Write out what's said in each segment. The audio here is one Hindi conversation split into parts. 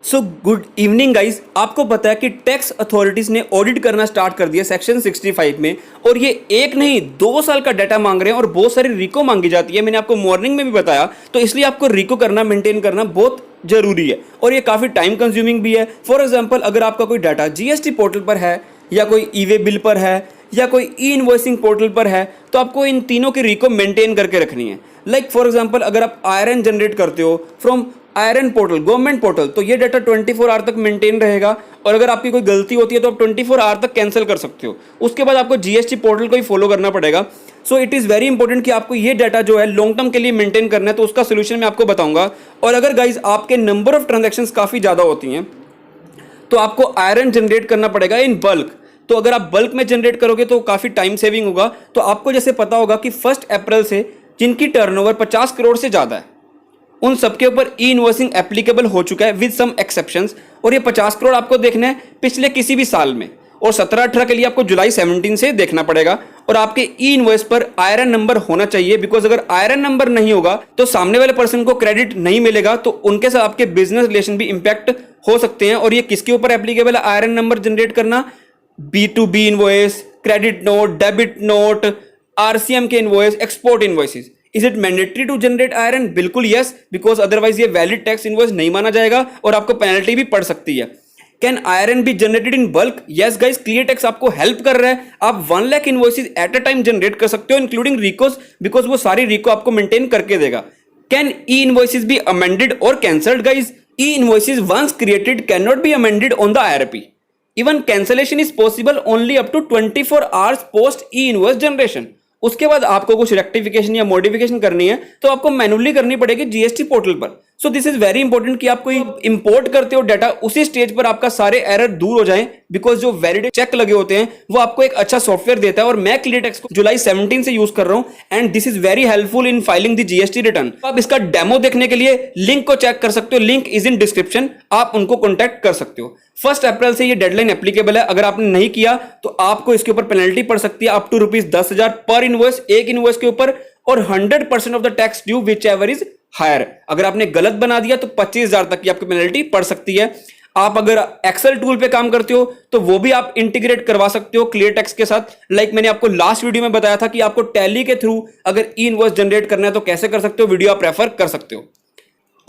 So good evening guys. आपको पता है कि टैक्स अथॉरिटीज ने ऑडिट करना स्टार्ट कर दिया सेक्शन 65 में, और ये एक नहीं 2 साल का डाटा मांग रहे हैं और बहुत सारी रिको मांगी जाती है। मैंने आपको मॉर्निंग में भी बताया, तो इसलिए आपको रिको करना, मेंटेन करना बहुत जरूरी है और ये काफ़ी टाइम कंज्यूमिंग भी है। फॉर एग्जाम्पल, अगर आपका कोई डाटा जीएसटी पोर्टल पर है या कोई ई वे बिल पर है या कोई ई इनवॉइसिंग पोर्टल पर है, तो आपको इन तीनों की रिको मेंटेन करके रखनी है। लाइक फॉर एग्जाम्पल, अगर आप आयरन जनरेट करते हो from iron portal, government portal, तो ये डाटा 24 आवर तक मेंटेन रहेगा, और अगर आपकी कोई गलती होती है तो आप 24 आवर तक कैंसिल कर सकते हो। उसके बाद आपको जीएसटी पोर्टल को ही फॉलो करना पड़ेगा। So it is very important कि आपको ये डाटा जो है लॉन्ग टर्म के लिए मेंटेन करना है, तो उसका सोल्यूशन मैं आपको बताऊंगा। और अगर गाइज आपके नंबर ऑफ ट्रांजेक्शन्स काफ़ी ज़्यादा होती हैं तो आपको आयरन जनरेट करना पड़ेगा इन बल्क। तो अगर आप बल्क में जनरेट करोगे तो काफ़ी टाइम सेविंग होगा। तो आपको जैसे पता होगा कि 1 अप्रैल से जिनकी टर्नओवर 50 करोड़ से ज़्यादा है, उन सबके ऊपर ई इनवॉइसिंग एप्लीकेबल हो चुका है विद सम एक्सेप्शंस। और ये 50 करोड़ आपको देखना है पिछले किसी भी साल में, और 17-18 के लिए आपको जुलाई 17 से देखना पड़ेगा। और आपके ई इनवॉइस पर आयरन नंबर होना चाहिए, बिकॉज अगर आयरन नंबर नहीं होगा तो सामने वाले पर्सन को क्रेडिट नहीं मिलेगा, तो उनके साथ आपके बिजनेस रिलेशन भी इंपैक्ट हो सकते हैं। और ये किसके ऊपर एप्लीकेबल है आयरन नंबर जनरेट करना? B2B invoice, credit note, debit note, RCM के invoice, export invoices. Is it mandatory to generate IRN? बिल्कुल यस, बिकॉज अदरवाइज ये वैलिड टैक्स इनवॉइस नहीं माना जाएगा और आपको पेनल्टी भी पड़ सकती है। Can iron be generated in bulk? Yes guys, clear tax आपको हेल्प कर रहा है। आप 1 lakh invoices at a time generate कर सकते हो, इंक्लूडिंग रिकोस, बिकॉज वो सारी रिको आपको मेंटेन करके देगा। Can e invoices be amended और cancelled? Guys, e invoices once created can not be amended on the IRP. Even cancellation is possible only up to 24 hours post e-invoice generation. उसके बाद आपको कुछ रेक्टिफिकेशन या मॉडिफिकेशन करनी है तो आपको मैनुअली करनी पड़ेगी जीएसटी पोर्टल पर। So this is very important कि आप कोई इंपोर्ट करते हो डाटा, उसी स्टेज पर आपका सारे एरर दूर हो जाएं, बिकॉज जो वैलिड चेक लगे होते हैं वो आपको एक अच्छा सॉफ्टवेयर देता है। और मैं क्लियर टैक्स को जुलाई 17 से यूज कर रहा हूं, and this is very helpful in filing the GST return. आप इसका डेमो देखने के लिए लिंक को चेक कर सकते हो, लिंक इज इन डिस्क्रिप्शन, आप उनको कॉन्टैक्ट कर सकते हो। 1 अप्रैल से ये डेडलाइन एप्लीकेबल है। अगर आपने नहीं किया तो आपको इसके ऊपर पेनल्टी पड़ सकती है अप टू ₹10,000 पर इनवॉइस, एक इनवॉइस के ऊपर, और 100% of the tax due whichever is higher. अगर आपने गलत बना दिया तो 25,000 तक की आपकी पेनल्टी पड़ सकती है। आप अगर एक्सेल टूल पे काम करते हो तो वो भी आप इंटीग्रेट करवा सकते हो क्लियर टैक्स के साथ। लाइक मैंने आपको लास्ट वीडियो में बताया था कि आपको टैली के थ्रू अगर ई इनवॉइस जनरेट करना है तो कैसे कर सकते हो, वीडियो आप रेफर कर सकते हो।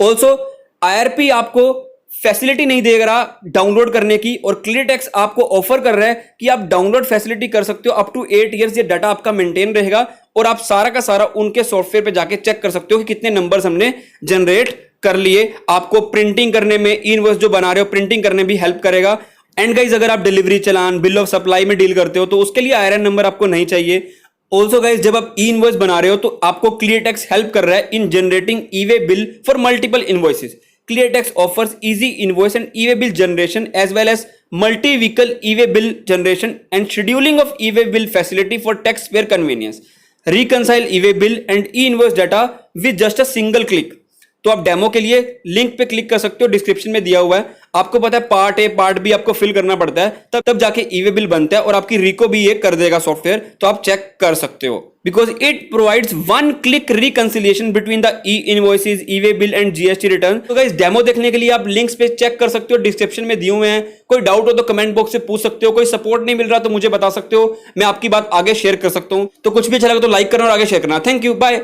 ऑल्सो IRP आपको फैसिलिटी नहीं दे रहा डाउनलोड करने की, और क्लियर टैक्स आपको ऑफर कर रहा है कि आप डाउनलोड फैसिलिटी कर सकते हो अप टू 8 इयर्स। ये डाटा आपका मेंटेन रहेगा और आप सारा का सारा उनके सॉफ्टवेयर पे जाके चेक कर सकते हो कि कितने नंबर्स हमने जनरेट कर लिए। आपको प्रिंटिंग करने में, ई इनवॉइस जो बना रहे हो प्रिंटिंग करने भी हेल्प करेगा। एंड गाइज, अगर आप delivery challan, bill of supply में डील करते हो तो उसके लिए आयरन नंबर आपको नहीं चाहिए। ऑल्सो गाइज, जब आप ई इनवॉइस बना रहे हो तो आपको क्लियर टैक्स हेल्प कर रहा है इन generating E way bill for multiple invoices. ClearTax offers easy invoice and e-way bill generation as well as multi-vehicle e-way bill generation and scheduling of e-way bill facility for taxpayer convenience. Reconcile e-way bill and e-invoice data with just a single click. तो आप डेमो के लिए लिंक पे क्लिक कर सकते हो, डिस्क्रिप्शन में दिया हुआ है। आपको पता है पार्ट ए पार्ट बी आपको फिल करना पड़ता है, तब जाके ई-वे बिल बनता है और आपकी रिको भी ये कर देगा सॉफ्टवेयर, तो आप चेक कर सकते हो because it provides 1 click reconciliation between the E invoices, e-way bill and GST return. तो गाइस, डेमो देखने के लिए आप लिंक्स पे चेक कर सकते हो, डिस्क्रिप्शन में दिए हुए हैं। कोई डाउट हो तो कमेंट बॉक्स से पूछ सकते हो, कोई सपोर्ट नहीं मिल रहा तो मुझे बता सकते हो, मैं आपकी बात आगे शेयर कर सकता हूं। तो कुछ भी अच्छा लगा तो लाइक करना और आगे शेयर करना। Thank you, bye.